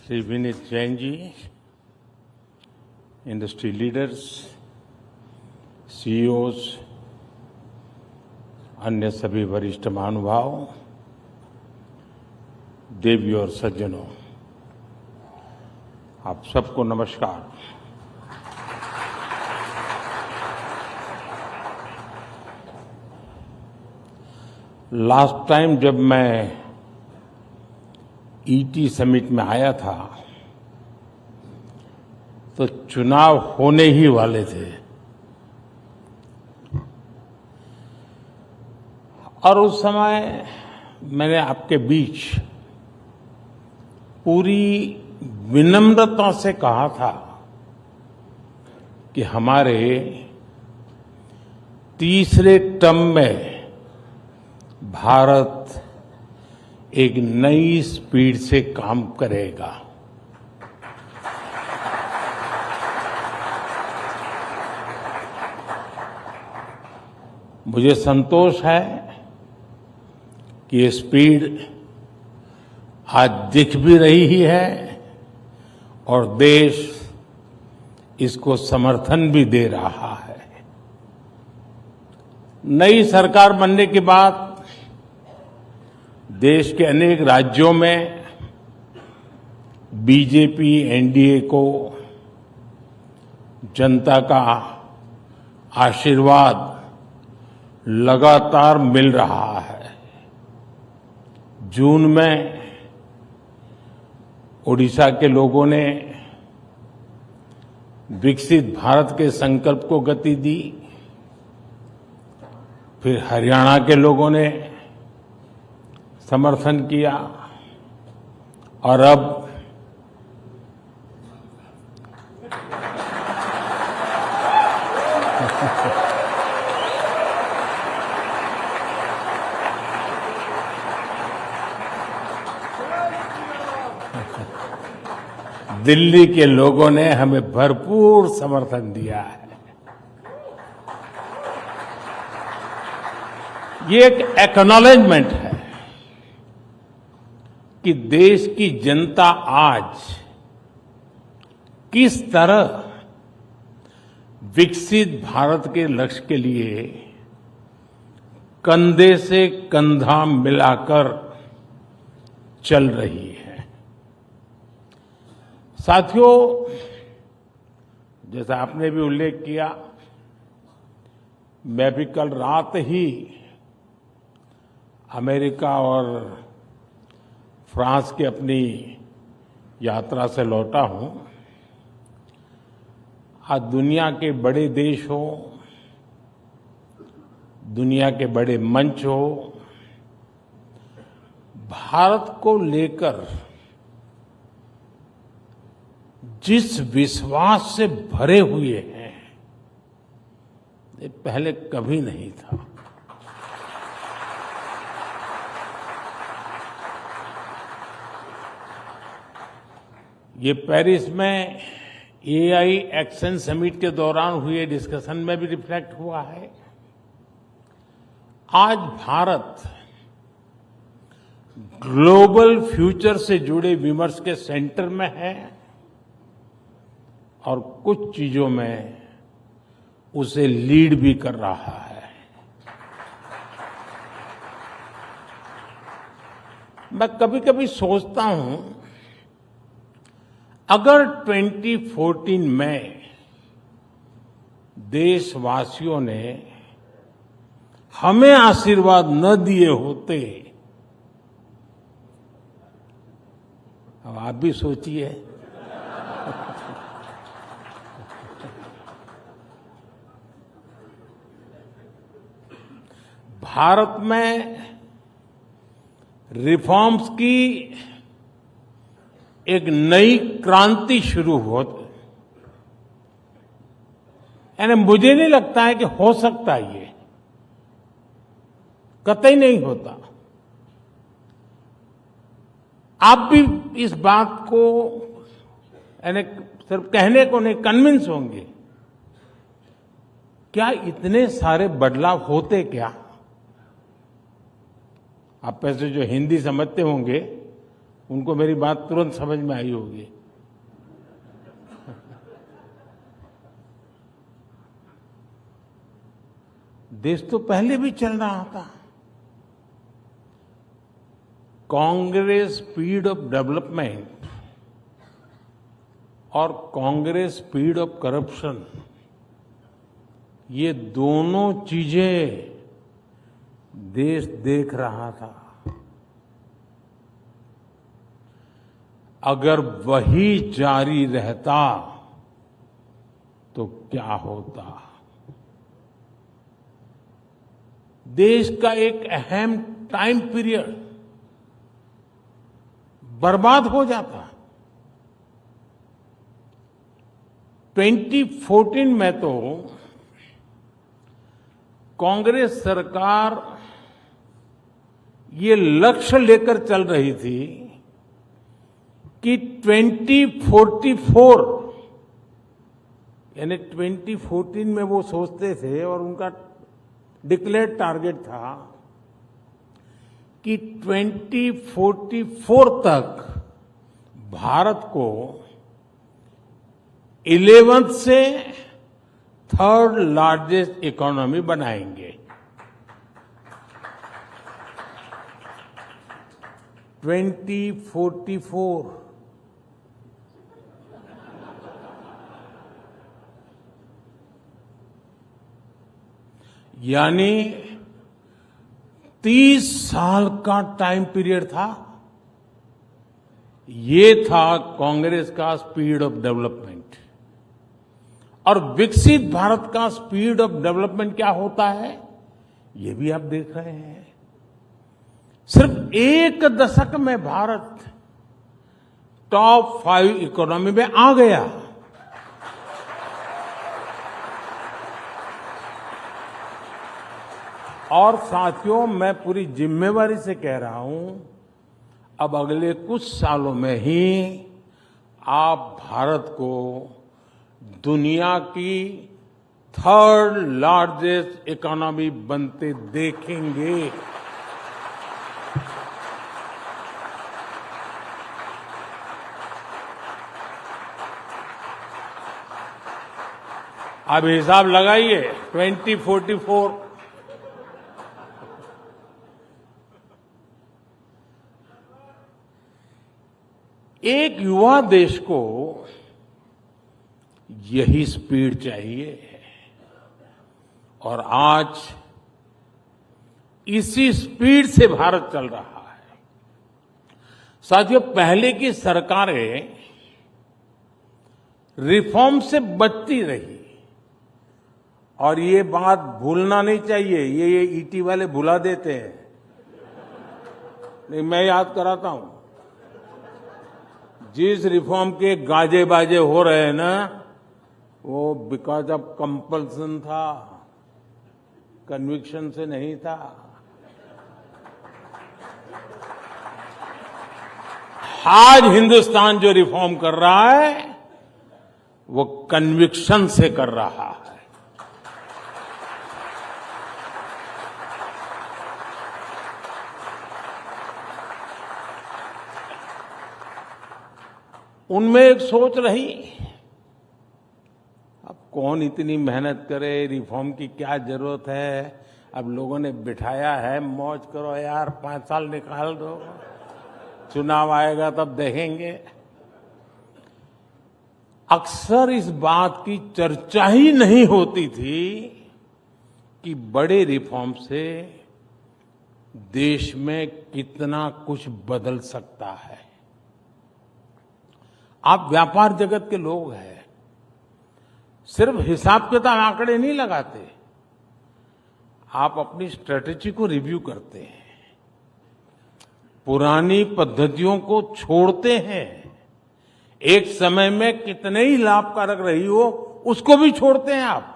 Shri Vineet Jain ji, industry leaders, CEOs, अन्य सभी वरिष्ठ महानुभाव, देवी और सज्जनों, आप सबको नमस्कार। लास्ट टाइम जब मैं ईटी समिट में आया था तो चुनाव होने ही वाले थे और उस समय मैंने आपके बीच पूरी विनम्रता से कहा था कि हमारे तीसरे टर्म में भारत एक नई स्पीड से काम करेगा। मुझे संतोष है कि ये स्पीड आज दिख भी रही है और देश इसको समर्थन भी दे रहा है। नई सरकार बनने के बाद देश के अनेक राज्यों में बीजेपी एनडीए को जनता का आशीर्वाद लगातार मिल रहा है। जून में ओडिशा के लोगों ने विकसित भारत के संकल्प को गति दी, फिर हरियाणा के लोगों ने समर्थन किया और अब दिल्ली के लोगों ने हमें भरपूर समर्थन दिया है। ये एक एक्नॉलेजमेंट है कि देश की जनता आज किस तरह विकसित भारत के लक्ष्य के लिए कंधे से कंधा मिलाकर चल रही है। साथियों, जैसा आपने भी उल्लेख किया, मैं भी कल रात ही अमेरिका और फ्रांस की अपनी यात्रा से लौटा हूं। आज दुनिया के बड़े देश हो, दुनिया के बड़े मंच हो, भारत को लेकर जिस विश्वास से भरे हुए हैं, ये पहले कभी नहीं था। ये पेरिस में एआई एक्शन समिट के दौरान हुए डिस्कशन में भी रिफ्लेक्ट हुआ है। आज भारत ग्लोबल फ्यूचर से जुड़े विमर्श के सेंटर में है और कुछ चीजों में उसे लीड भी कर रहा है। मैं कभी कभी सोचता हूं, अगर 2014 में देशवासियों ने हमें आशीर्वाद न दिए होते, अब आप भी सोचिए, भारत में रिफॉर्म्स की एक नई क्रांति शुरू होती, यानी मुझे नहीं लगता है कि हो सकता है, ये कतई नहीं होता। आप भी इस बात को यानी सिर्फ कहने को नहीं, कन्विंस होंगे। क्या इतने सारे बदलाव होते क्या? आप पैसे जो हिंदी समझते होंगे उनको मेरी बात तुरंत समझ में आई होगी। देश तो पहले भी चल रहा था। कांग्रेस स्पीड ऑफ डेवलपमेंट और कांग्रेस स्पीड ऑफ करप्शन, ये दोनों चीजें देश देख रहा था। अगर वही जारी रहता तो क्या होता। देश का एक अहम टाइम पीरियड बर्बाद हो जाता। 2014 में तो कांग्रेस सरकार ये लक्ष्य लेकर चल रही थी कि 2044, यानी 2014 में वो सोचते थे और उनका डिक्लेयर्ड टारगेट था कि 2044 तक भारत को 11th से 3rd लार्जेस्ट इकोनॉमी बनाएंगे। 2044 यानी 30 साल का टाइम पीरियड था। ये था कांग्रेस का स्पीड ऑफ डेवलपमेंट। और विकसित भारत का स्पीड ऑफ डेवलपमेंट क्या होता है, ये भी आप देख रहे हैं। सिर्फ एक दशक में भारत टॉप 5 इकोनॉमी में आ गया। और साथियों, मैं पूरी जिम्मेवारी से कह रहा हूं, अब अगले कुछ सालों में ही आप भारत को दुनिया की 3rd लार्जेस्ट इकोनॉमी बनते देखेंगे। अब हिसाब लगाइए, 2044 एक युवा देश को यही स्पीड चाहिए और आज इसी स्पीड से भारत चल रहा है। साथियों, पहले की सरकारें रिफॉर्म से बचती रही और ये बात भूलना नहीं चाहिए। ये ईटी वाले भुला देते हैं, नहीं मैं याद कराता हूं। जिस रिफॉर्म के गाजे बाजे हो रहे हैं ना, वो बिकॉज ऑफ कंपल्सन था, कन्विक्शन से नहीं था। आज हिंदुस्तान जो रिफॉर्म कर रहा है वो कन्विक्शन से कर रहा है। उनमें एक सोच रही, अब कौन इतनी मेहनत करे, रिफॉर्म की क्या जरूरत है। अब लोगों ने बिठाया है, मौज करो यार, 5 साल निकाल दो, चुनाव आएगा तब देखेंगे। अक्सर इस बात की चर्चा ही नहीं होती थी कि बड़े रिफॉर्म से देश में कितना कुछ बदल सकता है। आप व्यापार जगत के लोग हैं, सिर्फ हिसाब किताब आंकड़े नहीं लगाते, आप अपनी स्ट्रेटेजी को रिव्यू करते हैं, पुरानी पद्धतियों को छोड़ते हैं। एक समय में कितने ही लाभकारक रही हो उसको भी छोड़ते हैं आप।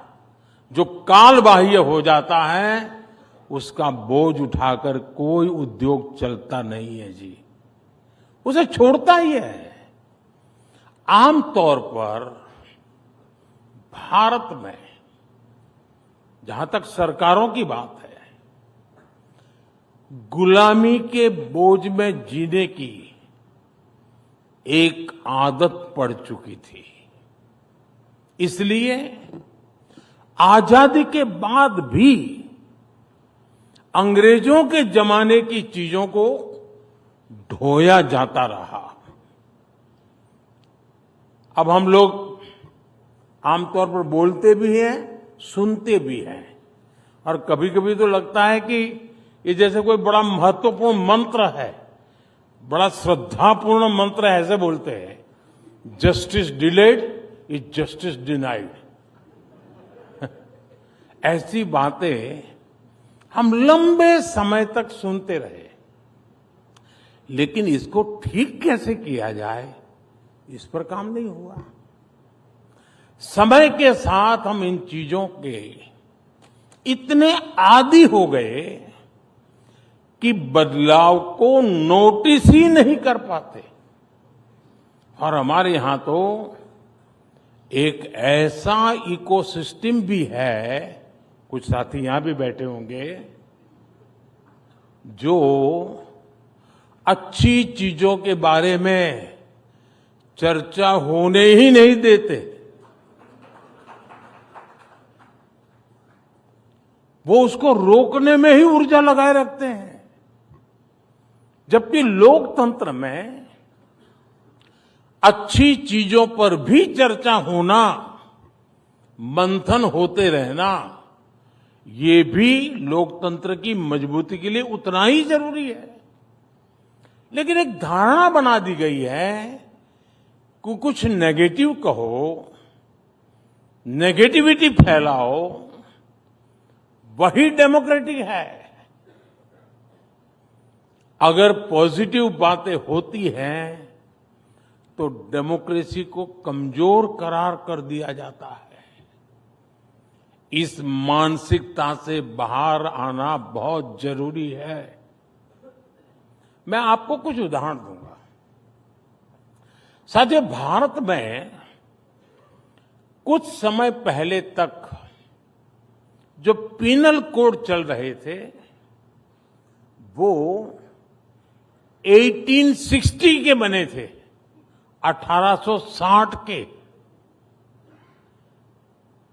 जो काल बाह्य हो जाता है उसका बोझ उठाकर कोई उद्योग चलता नहीं है जी, उसे छोड़ता ही है। आमतौर पर भारत में जहां तक सरकारों की बात है, गुलामी के बोझ में जीने की एक आदत पड़ चुकी थी। इसलिए आजादी के बाद भी अंग्रेजों के जमाने की चीजों को ढोया जाता रहा। अब हम लोग आमतौर पर बोलते भी हैं, सुनते भी हैं, और कभी कभी तो लगता है कि ये जैसे कोई बड़ा महत्वपूर्ण मंत्र है, बड़ा श्रद्धापूर्ण मंत्र है, ऐसे बोलते हैं, justice delayed is justice denied. ऐसी बातें हम लंबे समय तक सुनते रहे, लेकिन इसको ठीक कैसे किया जाए, इस पर काम नहीं हुआ। समय के साथ हम इन चीजों के इतने आदी हो गए कि बदलाव को नोटिस ही नहीं कर पाते। और हमारे यहां तो एक ऐसा इकोसिस्टम भी है, कुछ साथी यहां भी बैठे होंगे, जो अच्छी चीजों के बारे में चर्चा होने ही नहीं देते। वो उसको रोकने में ही ऊर्जा लगाए रखते हैं। जबकि लोकतंत्र में अच्छी चीजों पर भी चर्चा होना, मंथन होते रहना, ये भी लोकतंत्र की मजबूती के लिए उतना ही जरूरी है। लेकिन एक धारणा बना दी गई है कि कुछ नेगेटिव कहो, नेगेटिविटी फैलाओ, वही डेमोक्रेटिक है। अगर पॉजिटिव बातें होती हैं तो डेमोक्रेसी को कमजोर करार कर दिया जाता है। इस मानसिकता से बाहर आना बहुत जरूरी है। मैं आपको कुछ उदाहरण दूंगा। साथियों, भारत में कुछ समय पहले तक जो पीनल कोड चल रहे थे वो 1860 के बने थे, 1860 के।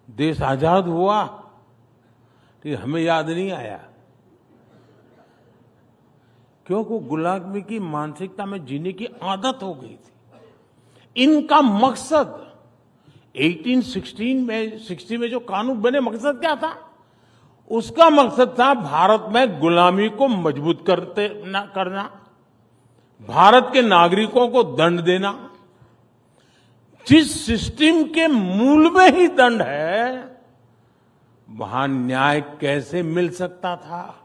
देश आजाद हुआ तो हमें याद नहीं आया, क्योंकि गुलामी की मानसिकता में जीने की आदत हो गई थी। इनका मकसद 1860 में जो कानून बने, मकसद क्या था? उसका मकसद था भारत में गुलामी को मजबूत करना, भारत के नागरिकों को दंड देना। जिस सिस्टम के मूल में ही दंड है, वहां न्याय कैसे मिल सकता था?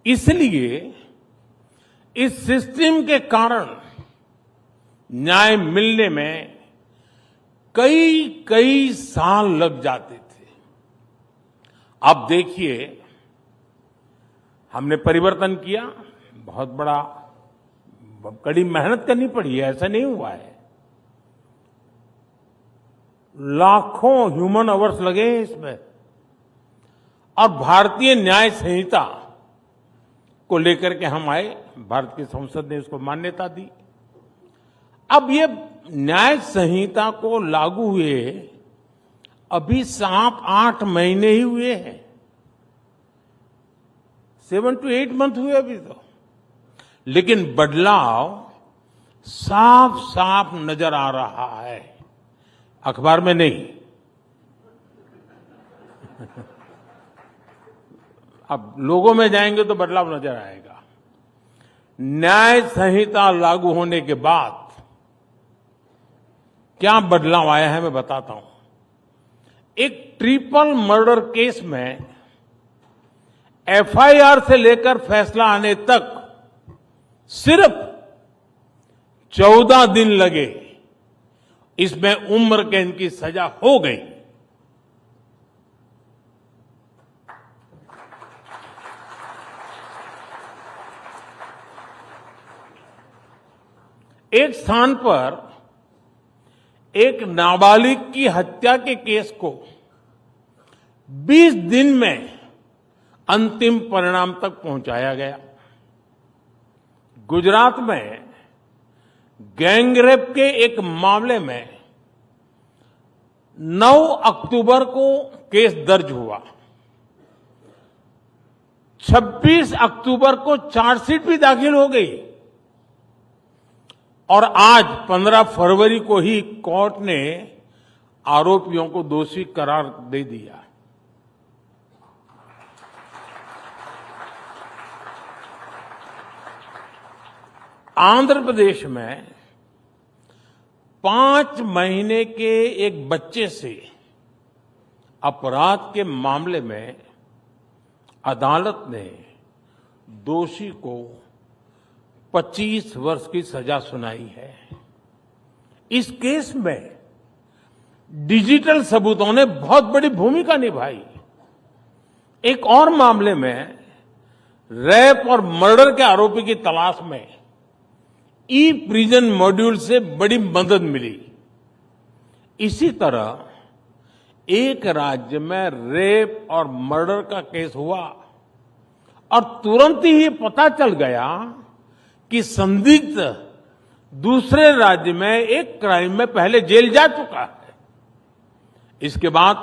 इसलिए इस सिस्टम के कारण न्याय मिलने में कई साल लग जाते थे। अब देखिए, हमने परिवर्तन किया, बहुत बड़ा कड़ी मेहनत करनी पड़ी है, ऐसा नहीं हुआ है। लाखों ह्यूमन आवर्स लगे इसमें, और भारतीय न्याय संहिता को लेकर के हम आए, भारत की संसद ने उसको मान्यता दी। अब ये न्याय संहिता को लागू हुए अभी 7-8 महीने ही हुए हैं, 7 to 8 मंथ हुए अभी तो, लेकिन बदलाव साफ साफ नजर आ रहा है, अखबार में नहीं। अब लोगों में जाएंगे तो बदलाव नजर आएगा। न्याय संहिता लागू होने के बाद क्या बदलाव आया है, मैं बताता हूं। एक ट्रिपल मर्डर केस में एफआईआर से लेकर फैसला आने तक सिर्फ 14 दिन लगे। इसमें उम्र कैद की सजा हो गई। एक स्थान पर एक नाबालिग की हत्या के केस को 20 दिन में अंतिम परिणाम तक पहुंचाया गया। गुजरात में गैंगरेप के एक मामले में 9 अक्टूबर को केस दर्ज हुआ। 26 अक्टूबर को चार्जशीट भी दाखिल हो गई और आज 15 फरवरी को ही कोर्ट ने आरोपियों को दोषी करार दे दिया। आंध्र प्रदेश में 5 महीने के एक बच्चे से अपराध के मामले में अदालत ने दोषी को 25 वर्ष की सजा सुनाई है। इस केस में डिजिटल सबूतों ने बहुत बड़ी भूमिका निभाई। एक और मामले में रेप और मर्डर के आरोपी की तलाश में ई प्रिजन मॉड्यूल से बड़ी मदद मिली। इसी तरह एक राज्य में रेप और मर्डर का केस हुआ और तुरंत ही पता चल गया कि संदिग्ध दूसरे राज्य में एक क्राइम में पहले जेल जा चुका है। इसके बाद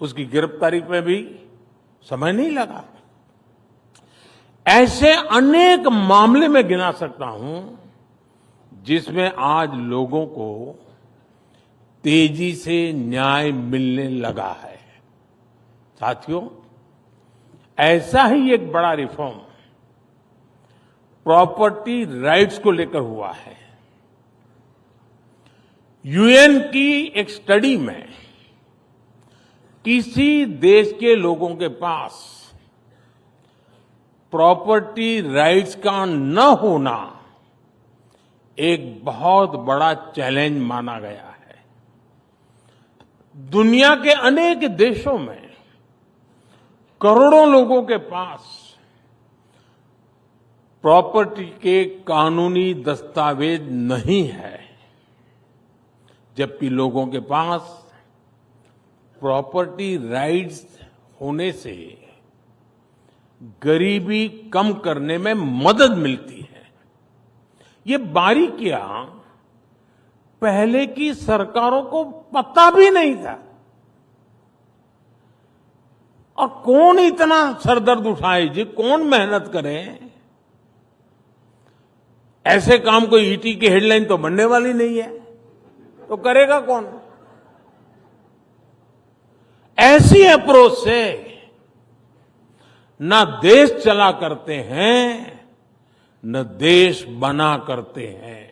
उसकी गिरफ्तारी में भी समय नहीं लगा। ऐसे अनेक मामले में गिना सकता हूं जिसमें आज लोगों को तेजी से न्याय मिलने लगा है। साथियों, ऐसा ही एक बड़ा रिफॉर्म प्रॉपर्टी राइट्स को लेकर हुआ है। यूएन की एक स्टडी में किसी देश के लोगों के पास प्रॉपर्टी राइट्स का न होना एक बहुत बड़ा चैलेंज माना गया है। दुनिया के अनेक देशों में करोड़ों लोगों के पास प्रॉपर्टी के कानूनी दस्तावेज नहीं है, जबकि लोगों के पास प्रॉपर्टी राइट्स होने से गरीबी कम करने में मदद मिलती है। ये बारीकियां पहले की सरकारों को पता भी नहीं था। और कौन इतना सरदर्द उठाए जी, कौन मेहनत करे? ऐसे काम कोई ईटी की हेडलाइन तो बनने वाली नहीं है, तो करेगा कौन? ऐसी अप्रोच से न देश चला करते हैं, न देश बना करते हैं।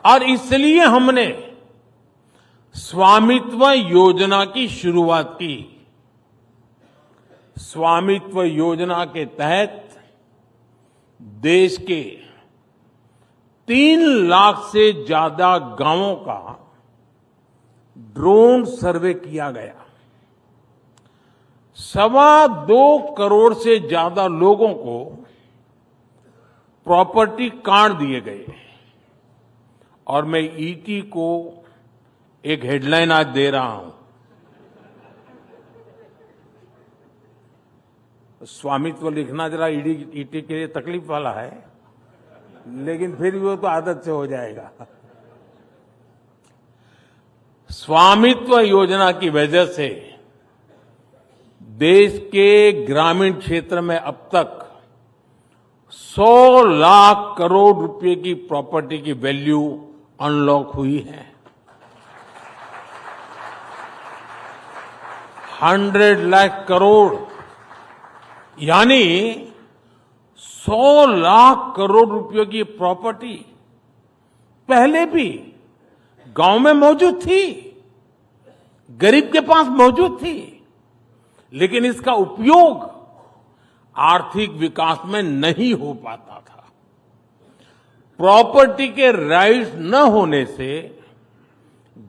और इसलिए हमने स्वामित्व योजना की शुरुआत की। स्वामित्व योजना के तहत देश के 3 लाख से ज्यादा गांवों का ड्रोन सर्वे किया गया। 2.25 करोड़ से ज्यादा लोगों को प्रॉपर्टी कार्ड दिए गए। और मैं ईटी को एक हेडलाइन आज दे रहा हूं। स्वामित्व लिखना जरा ईटी के लिए तकलीफ वाला है, लेकिन फिर भी वो तो आदत से हो जाएगा। स्वामित्व योजना की वजह से देश के ग्रामीण क्षेत्र में अब तक 100 लाख करोड़ रुपए की प्रॉपर्टी की वैल्यू अनलॉक हुई है। 100 लाख करोड़ यानी 100 लाख करोड़ रुपयों की प्रॉपर्टी पहले भी गांव में मौजूद थी, गरीब के पास मौजूद थी, लेकिन इसका उपयोग आर्थिक विकास में नहीं हो पाता था। प्रॉपर्टी के राइट्स न होने से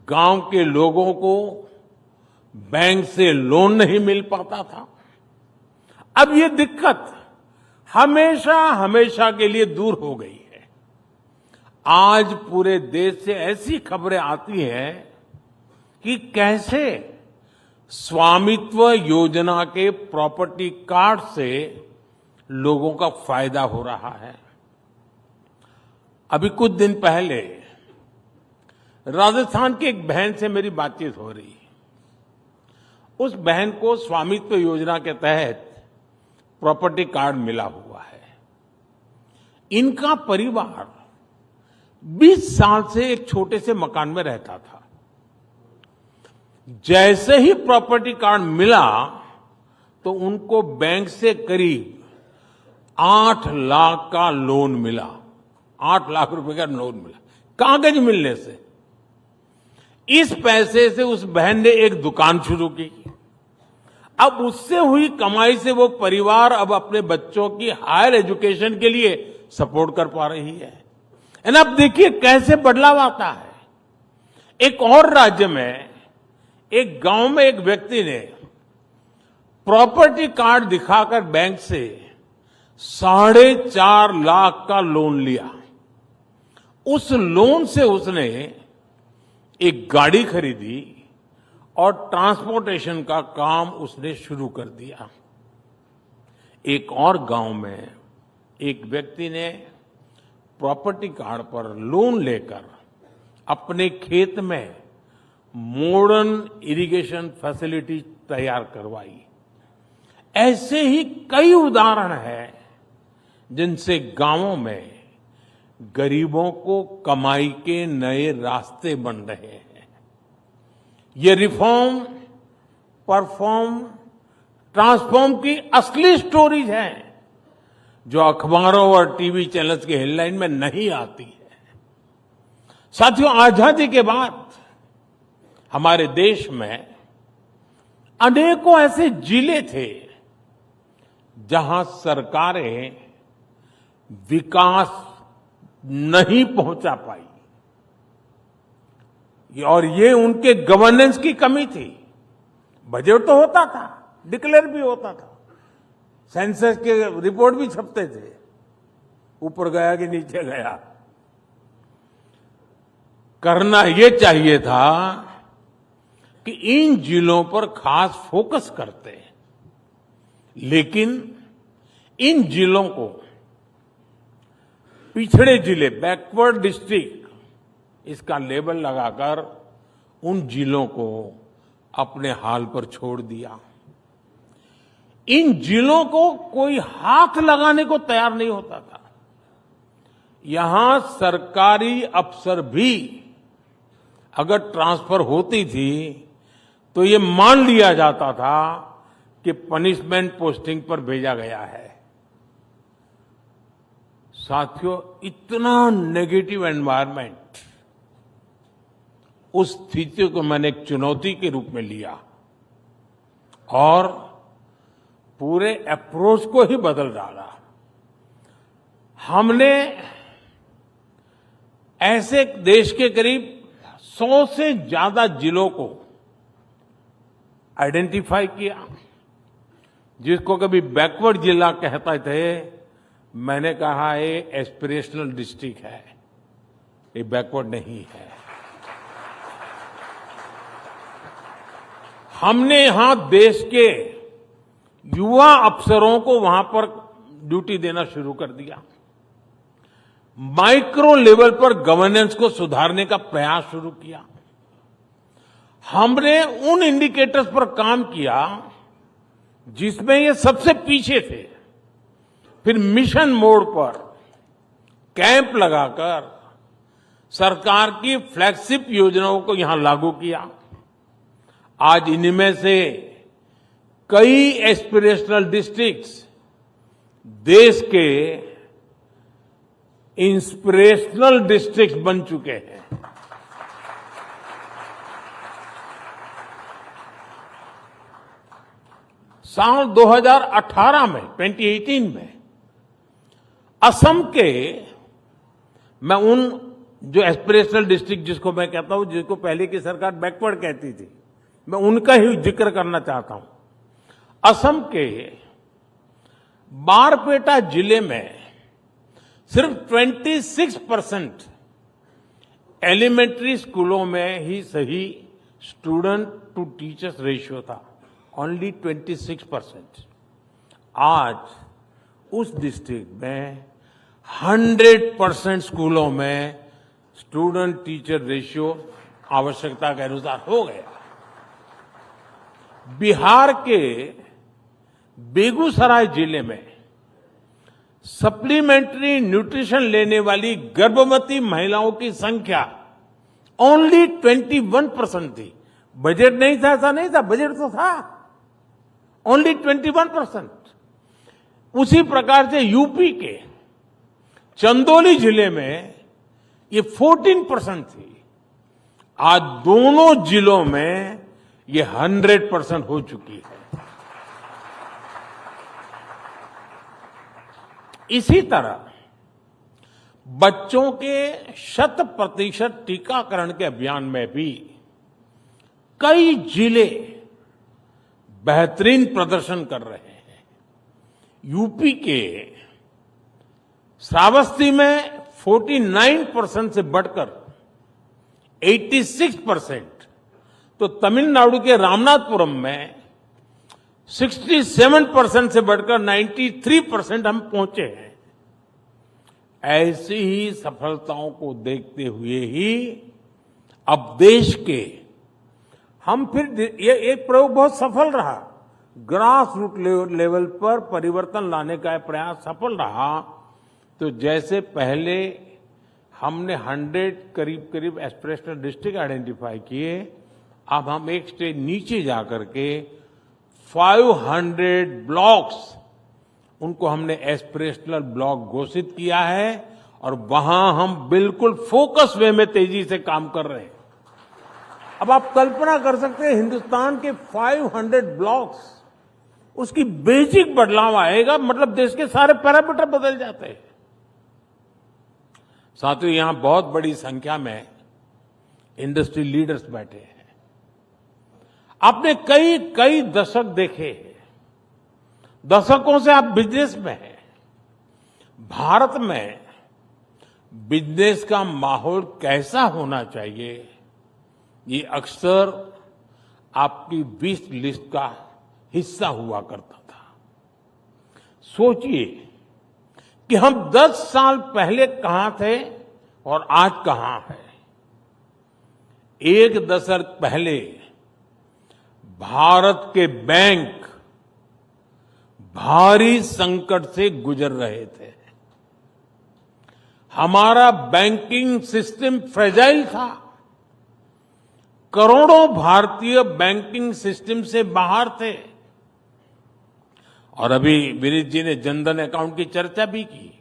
गांव के लोगों को बैंक से लोन नहीं मिल पाता था। अब ये दिक्कत हमेशा हमेशा के लिए दूर हो गई है। आज पूरे देश से ऐसी खबरें आती हैं कि कैसे स्वामित्व योजना के प्रॉपर्टी कार्ड से लोगों का फायदा हो रहा है। अभी कुछ दिन पहले राजस्थान की एक बहन से मेरी बातचीत हो रही। उस बहन को स्वामित्व योजना के तहत प्रॉपर्टी कार्ड मिला हुआ है। इनका परिवार 20 साल से एक छोटे से मकान में रहता था। जैसे ही प्रॉपर्टी कार्ड मिला तो उनको बैंक से करीब 8 लाख का लोन मिला। 8 लाख रुपए का लोन मिला कागज मिलने से। इस पैसे से उस बहन ने एक दुकान शुरू की। अब उससे हुई कमाई से वो परिवार अब अपने बच्चों की हायर एजुकेशन के लिए सपोर्ट कर पा रही है। एंड अब देखिए कैसे बदलाव आता है। एक और राज्य में एक गांव में एक व्यक्ति ने प्रॉपर्टी कार्ड दिखाकर बैंक से 4.5 लाख का लोन लिया। उस लोन से उसने एक गाड़ी खरीदी और ट्रांसपोर्टेशन का काम उसने शुरू कर दिया। एक और गांव में एक व्यक्ति ने प्रॉपर्टी कार्ड पर लोन लेकर अपने खेत में मॉडर्न इरिगेशन फैसिलिटी तैयार करवाई। ऐसे ही कई उदाहरण हैं जिनसे गांवों में गरीबों को कमाई के नए रास्ते बन रहे हैं। ये रिफॉर्म, परफॉर्म, ट्रांसफॉर्म की असली स्टोरीज हैं जो अखबारों और टीवी चैनल्स के हेडलाइन में नहीं आती है। साथियों, आजादी के बाद हमारे देश में अनेकों ऐसे जिले थे जहां सरकारें विकास नहीं पहुंचा पाई और ये उनके गवर्नेंस की कमी थी। बजट तो होता था, डिक्लेयर भी होता था, सेंसस के रिपोर्ट भी छपते थे, ऊपर गया कि नीचे गया। करना ये चाहिए था कि इन जिलों पर खास फोकस करते, लेकिन इन जिलों को पिछड़े जिले, बैकवर्ड डिस्ट्रिक्ट, इसका लेबल लगाकर उन जिलों को अपने हाल पर छोड़ दिया। इन जिलों को कोई हाथ लगाने को तैयार नहीं होता था। यहां सरकारी अफसर भी अगर ट्रांसफर होती थी तो ये मान लिया जाता था कि पनिशमेंट पोस्टिंग पर भेजा गया है। साथियों, इतना नेगेटिव एनवायरनमेंट, उस स्थिति को मैंने एक चुनौती के रूप में लिया और पूरे अप्रोच को ही बदल डाला। हमने ऐसे देश के करीब 100 से ज्यादा जिलों को आइडेंटिफाई किया, जिसको कभी बैकवर्ड जिला कहते थे। मैंने कहा ये एस्पिरेशनल डिस्ट्रिक्ट है, ये बैकवर्ड नहीं है। हमने यहां देश के युवा अफसरों को वहां पर ड्यूटी देना शुरू कर दिया। माइक्रो लेवल पर गवर्नेंस को सुधारने का प्रयास शुरू किया। हमने उन इंडिकेटर्स पर काम किया जिसमें ये सबसे पीछे थे। फिर मिशन मोड पर कैंप लगाकर सरकार की फ्लैगशिप योजनाओं को यहां लागू किया। आज इनमें से कई एस्पिरेशनल डिस्ट्रिक्ट्स देश के इंस्पिरेशनल डिस्ट्रिक्ट्स बन चुके हैं। साल 2018 में, 2018 में असम के, मैं उन जो एस्पिरेशनल डिस्ट्रिक्ट जिसको मैं कहता हूं, जिसको पहले की सरकार बैकवर्ड कहती थी, मैं उनका ही जिक्र करना चाहता हूं। असम के बारपेटा जिले में सिर्फ 26% एलिमेंट्री स्कूलों में ही सही स्टूडेंट टू टीचर्स रेशियो था ओनली 26%। आज उस डिस्ट्रिक्ट में 100% स्कूलों में स्टूडेंट टीचर रेशियो आवश्यकता के अनुसार हो गया। बिहार के बेगूसराय जिले में सप्लीमेंट्री न्यूट्रिशन लेने वाली गर्भवती महिलाओं की संख्या ओनली 21% थी। बजट नहीं था, ऐसा नहीं था, बजट तो था, ओनली 21%। उसी प्रकार से यूपी के चंदौली जिले में ये 14% थी। आज दोनों जिलों में ये 100% हो चुकी है। इसी तरह बच्चों के 100% टीकाकरण के अभियान में भी कई जिले बेहतरीन प्रदर्शन कर रहे हैं। यूपी के श्रावस्ती में 49% से बढ़कर 86%, तो तमिलनाडु के रामनाथपुरम में 67% से बढ़कर 93% हम पहुंचे हैं। ऐसी ही सफलताओं को देखते हुए ही अब देश के हम फिर ये एक प्रयोग बहुत सफल रहा, ग्रास रूट लेवल पर परिवर्तन लाने का प्रयास सफल रहा। तो जैसे पहले हमने 100 करीब एस्पिरेशनल डिस्ट्रिक्ट आइडेंटिफाई किए, अब हम एक स्टेज नीचे जाकर के 500 ब्लॉक्स उनको हमने एस्पिरेशनल ब्लॉक घोषित किया है और वहां हम बिल्कुल फोकस वे में तेजी से काम कर रहे हैं। अब आप कल्पना कर सकते हैं हिंदुस्तान के 500 ब्लॉक्स, उसकी बेसिक बदलाव आएगा, मतलब देश के सारे पैरामीटर बदल जाते हैं। साथियों, यहां बहुत बड़ी संख्या में इंडस्ट्री लीडर्स बैठे हैं। आपने कई दशक देखे हैं, दशकों से आप बिजनेस में हैं। भारत में बिजनेस का माहौल कैसा होना चाहिए, ये अक्सर आपकी विश लिस्ट का हिस्सा हुआ करता था। सोचिए कि हम 10 साल पहले कहां थे और आज कहां हैं। एक दशक पहले भारत के बैंक भारी संकट से गुजर रहे थे। हमारा बैंकिंग सिस्टम फ्रेजाइल था। करोड़ों भारतीय बैंकिंग सिस्टम से बाहर थे। और अभी विनीत जी ने जनधन अकाउंट की चर्चा भी की।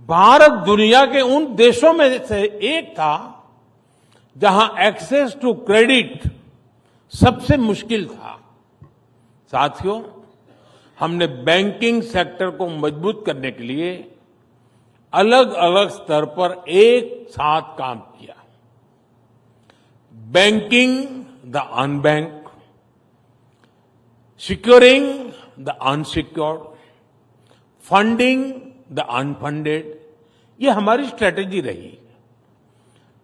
भारत दुनिया के उन देशों में से एक था जहां एक्सेस टू क्रेडिट सबसे मुश्किल था। साथियों, हमने बैंकिंग सेक्टर को मजबूत करने के लिए अलग अलग स्तर पर एक साथ काम किया। Banking the unbank, securing the unsecured, funding the unfunded, ये हमारी स्ट्रेटेजी रही।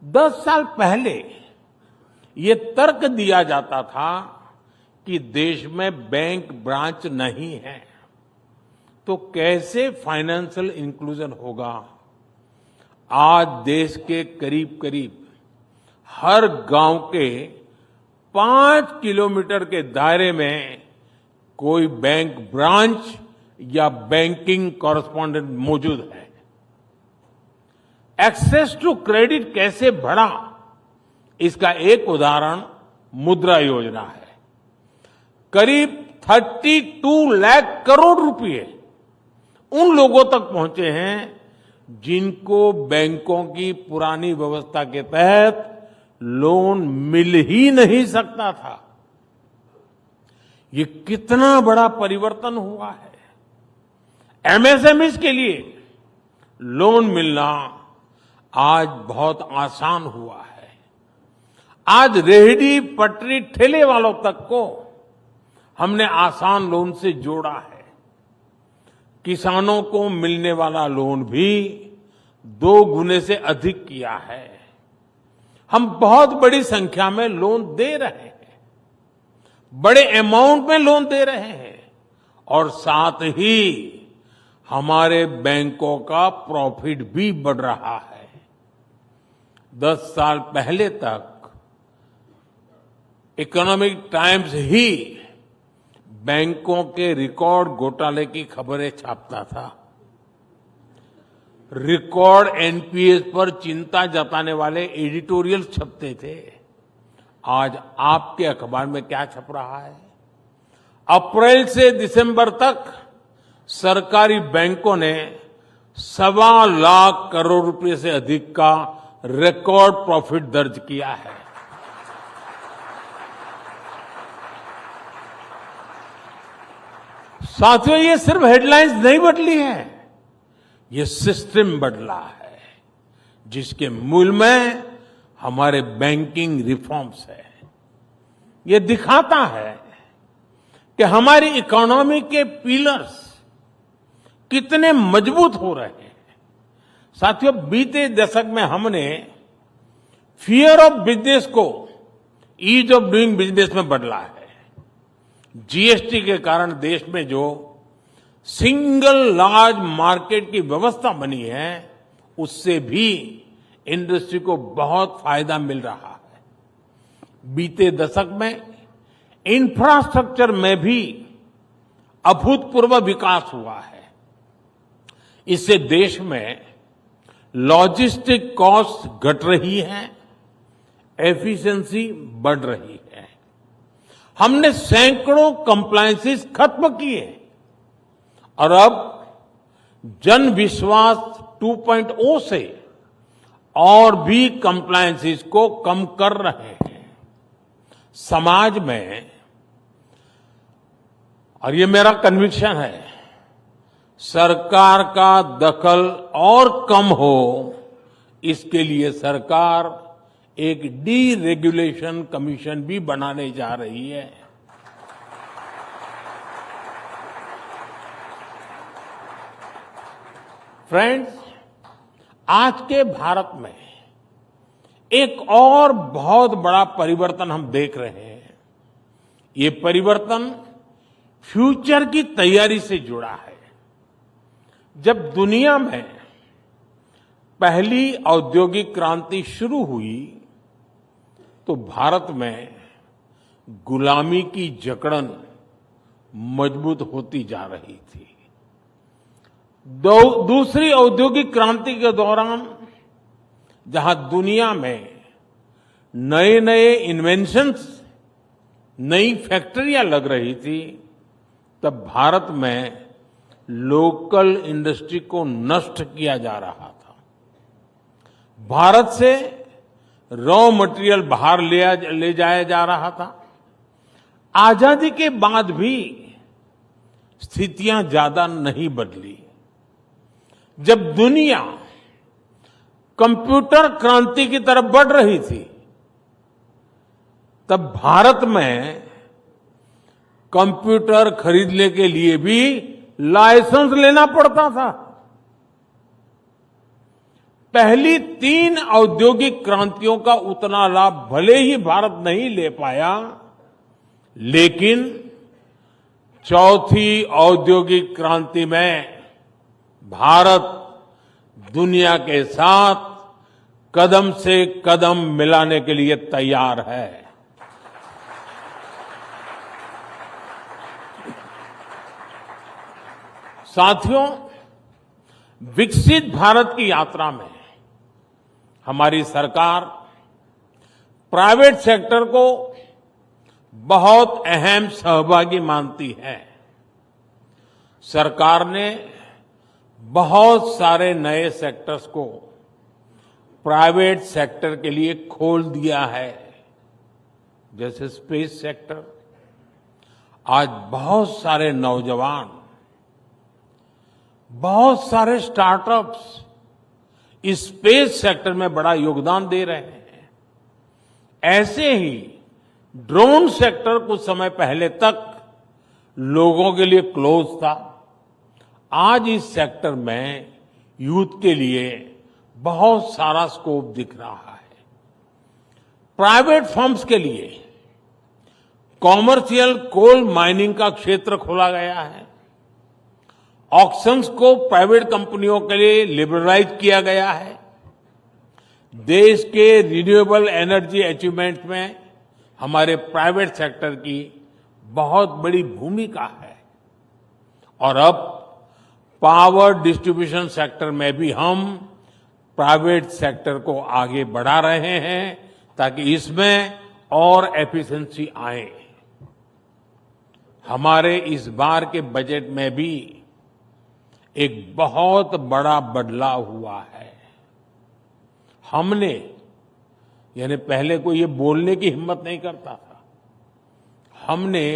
10 साल पहले ये तर्क दिया जाता था कि देश में बैंक ब्रांच नहीं है तो कैसे फाइनेंशियल इंक्लूजन होगा। आज देश के करीब हर गांव के 5 किलोमीटर के दायरे में कोई बैंक ब्रांच या बैंकिंग कॉरेस्पॉन्डेंट मौजूद है। एक्सेस टू क्रेडिट कैसे बढ़ा, इसका एक उदाहरण मुद्रा योजना है। करीब 32 लाख करोड़ रुपए उन लोगों तक पहुंचे हैं जिनको बैंकों की पुरानी व्यवस्था के तहत लोन मिल ही नहीं सकता था। ये कितना बड़ा परिवर्तन हुआ है। एमएसएमईज के लिए लोन मिलना आज बहुत आसान हुआ है। आज रेहड़ी पटरी ठेले वालों तक को हमने आसान लोन से जोड़ा है। किसानों को मिलने वाला लोन भी 2 गुने से अधिक किया है। हम बहुत बड़ी संख्या में लोन दे रहे हैं, बड़े अमाउंट में लोन दे रहे हैं और साथ ही हमारे बैंकों का प्रॉफिट भी बढ़ रहा है। 10 साल पहले तक इकोनॉमिक टाइम्स ही बैंकों के रिकॉर्ड घोटाले की खबरें छापता था। रिकॉर्ड एनपीएस पर चिंता जताने वाले एडिटोरियल छपते थे। आज आपके अखबार में क्या छप रहा है? अप्रैल से दिसंबर तक सरकारी बैंकों ने 1.25 लाख करोड़ रुपए से अधिक का रिकॉर्ड प्रॉफिट दर्ज किया है। साथियों, ये सिर्फ हेडलाइंस नहीं बदली है, ये सिस्टम बदला है, जिसके मूल में हमारे बैंकिंग रिफॉर्म्स है। ये दिखाता है कि हमारी इकोनॉमी के पिलर्स कितने मजबूत हो रहे हैं। साथियों, बीते दशक में हमने फियर ऑफ बिजनेस को ईज ऑफ डूइंग बिजनेस में बदला है। जीएसटी के कारण देश में जो सिंगल लार्ज मार्केट की व्यवस्था बनी है, उससे भी इंडस्ट्री को बहुत फायदा मिल रहा है। बीते दशक में इंफ्रास्ट्रक्चर में भी अभूतपूर्व विकास हुआ है। इससे देश में लॉजिस्टिक कॉस्ट घट रही है, एफिशिएंसी बढ़ रही है। हमने सैकड़ों कंप्लायंसेस खत्म किए और अब जन विश्वास 2.0 से और भी कंप्लायंसेस को कम कर रहे हैं। समाज में, और ये मेरा कन्विक्शन है, सरकार का दखल और कम हो, इसके लिए सरकार एक डीरेगुलेशन कमीशन भी बनाने जा रही है। फ्रेंड्स, आज के भारत में एक और बहुत बड़ा परिवर्तन हम देख रहे हैं। ये परिवर्तन फ्यूचर की तैयारी से जुड़ा है। जब दुनिया में पहली औद्योगिक क्रांति शुरू हुई, तो भारत में गुलामी की जकड़न मजबूत होती जा रही थी। दूसरी औद्योगिक क्रांति के दौरान जहां दुनिया में नए नए इन्वेंशंस, नई फैक्ट्रियां लग रही थी, तब भारत में लोकल इंडस्ट्री को नष्ट किया जा रहा था। भारत से रॉ मटेरियल बाहर ले जाया जा रहा था। आजादी के बाद भी स्थितियां ज्यादा नहीं बदली। जब दुनिया कंप्यूटर क्रांति की तरफ बढ़ रही थी, तब भारत में कंप्यूटर खरीदने के लिए भी लाइसेंस लेना पड़ता था। पहली 3 औद्योगिक क्रांतियों का उतना लाभ भले ही भारत नहीं ले पाया, लेकिन चौथी औद्योगिक क्रांति में भारत दुनिया के साथ कदम से कदम मिलाने के लिए तैयार है। साथियों, विकसित भारत की यात्रा में हमारी सरकार प्राइवेट सेक्टर को बहुत अहम सहभागी मानती है। सरकार ने बहुत सारे नए सेक्टर्स को प्राइवेट सेक्टर के लिए खोल दिया है, जैसे स्पेस सेक्टर। आज बहुत सारे नौजवान, बहुत सारे स्टार्टअप्स इस स्पेस सेक्टर में बड़ा योगदान दे रहे हैं। ऐसे ही ड्रोन सेक्टर कुछ समय पहले तक लोगों के लिए क्लोज था। आज इस सेक्टर में यूथ के लिए बहुत सारा स्कोप दिख रहा है। प्राइवेट फर्म्स के लिए कॉमर्शियल कोल माइनिंग का क्षेत्र खोला गया है। ऑक्शंस को प्राइवेट कंपनियों के लिए लिबरलाइज किया गया है। देश के रिन्यूएबल एनर्जी अचीवमेंट में हमारे प्राइवेट सेक्टर की बहुत बड़ी भूमिका है। और अब पावर डिस्ट्रीब्यूशन सेक्टर में भी हम प्राइवेट सेक्टर को आगे बढ़ा रहे हैं ताकि इसमें और एफिशिएंसी आए। हमारे इस बार के बजट में भी एक बहुत बड़ा बदलाव हुआ है। हमने यानी पहले कोई ये बोलने की हिम्मत नहीं करता था, हमने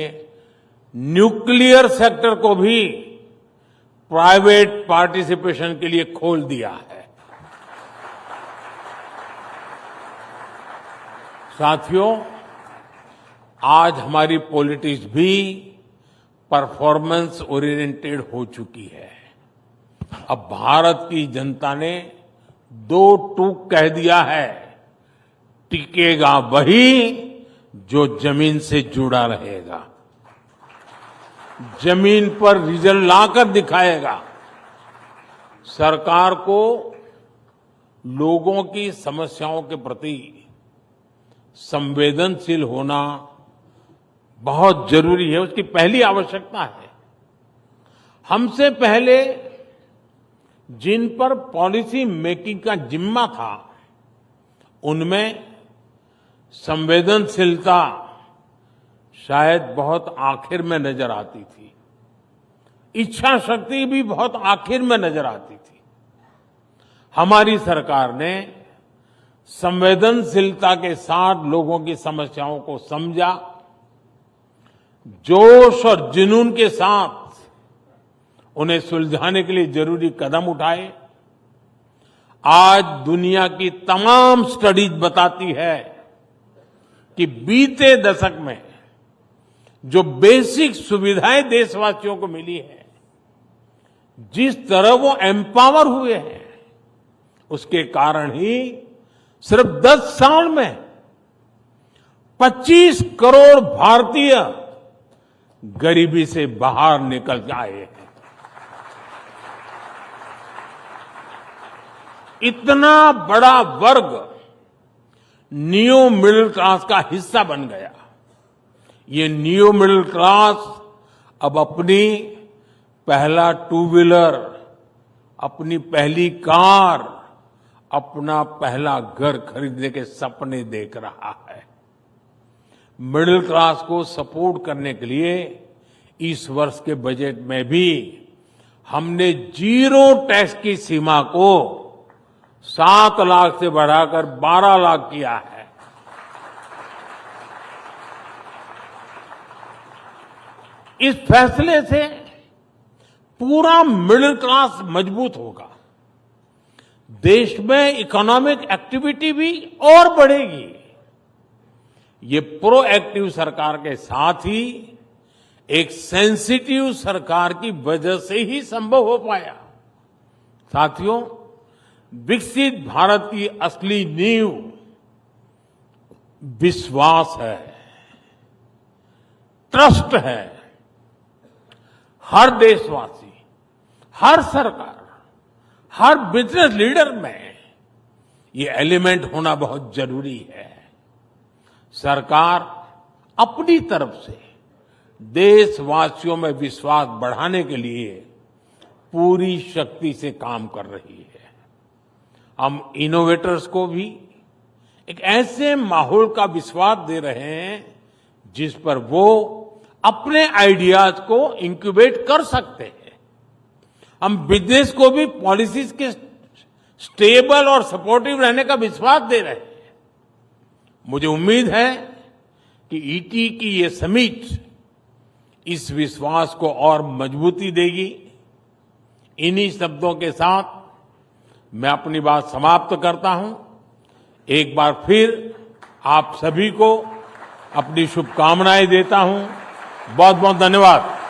न्यूक्लियर सेक्टर को भी प्राइवेट पार्टिसिपेशन के लिए खोल दिया है। साथियों, आज हमारी पॉलिटिक्स भी परफॉर्मेंस ओरिएंटेड हो चुकी है। अब भारत की जनता ने दो टूक कह दिया है, टिकेगा वही जो जमीन से जुड़ा रहेगा, जमीन पर रिजल्ट लाकर दिखाएगा। सरकार को लोगों की समस्याओं के प्रति संवेदनशील होना बहुत जरूरी है, उसकी पहली आवश्यकता है। हमसे पहले जिन पर पॉलिसी मेकिंग का जिम्मा था, उनमें संवेदनशीलता शायद बहुत आखिर में नजर आती थी, इच्छा शक्ति भी बहुत आखिर में नजर आती थी। हमारी सरकार ने संवेदनशीलता के साथ लोगों की समस्याओं को समझा, जोश और जुनून के साथ उन्हें सुलझाने के लिए जरूरी कदम उठाए। आज दुनिया की तमाम स्टडीज बताती है कि बीते दशक में जो बेसिक सुविधाएं देशवासियों को मिली है, जिस तरह वो एम्पावर हुए हैं, उसके कारण ही सिर्फ 10 साल में 25 करोड़ भारतीय गरीबी से बाहर निकल आए हैं। इतना बड़ा वर्ग न्यू मिडिल क्लास का हिस्सा बन गया। ये न्यू मिडिल क्लास अब अपनी पहला टू व्हीलर, अपनी पहली कार, अपना पहला घर खरीदने के सपने देख रहा है। मिडिल क्लास को सपोर्ट करने के लिए इस वर्ष के बजट में भी हमने जीरो टैक्स की सीमा को 7 लाख से बढ़ाकर 12 लाख किया है। इस फैसले से पूरा मिडिल क्लास मजबूत होगा, देश में इकोनॉमिक एक्टिविटी भी और बढ़ेगी। ये प्रोएक्टिव सरकार के साथ ही एक सेंसिटिव सरकार की वजह से ही संभव हो पाया। साथियों, विकसित भारत की असली नींव विश्वास है, ट्रस्ट है। हर देशवासी, हर सरकार, हर बिजनेस लीडर में ये एलिमेंट होना बहुत जरूरी है। सरकार अपनी तरफ से देशवासियों में विश्वास बढ़ाने के लिए पूरी शक्ति से काम कर रही है। हम इनोवेटर्स को भी एक ऐसे माहौल का विश्वास दे रहे हैं जिस पर वो अपने आइडियाज को इंक्यूबेट कर सकते हैं। हम बिजनेस को भी पॉलिसीज के स्टेबल और सपोर्टिव रहने का विश्वास दे रहे हैं। मुझे उम्मीद है कि ईटी की ये समिट इस विश्वास को और मजबूती देगी। इन्हीं शब्दों के साथ मैं अपनी बात समाप्त करता हूं। एक बार फिर आप सभी को अपनी शुभकामनाएं देता हूं। बहुत बहुत धन्यवाद।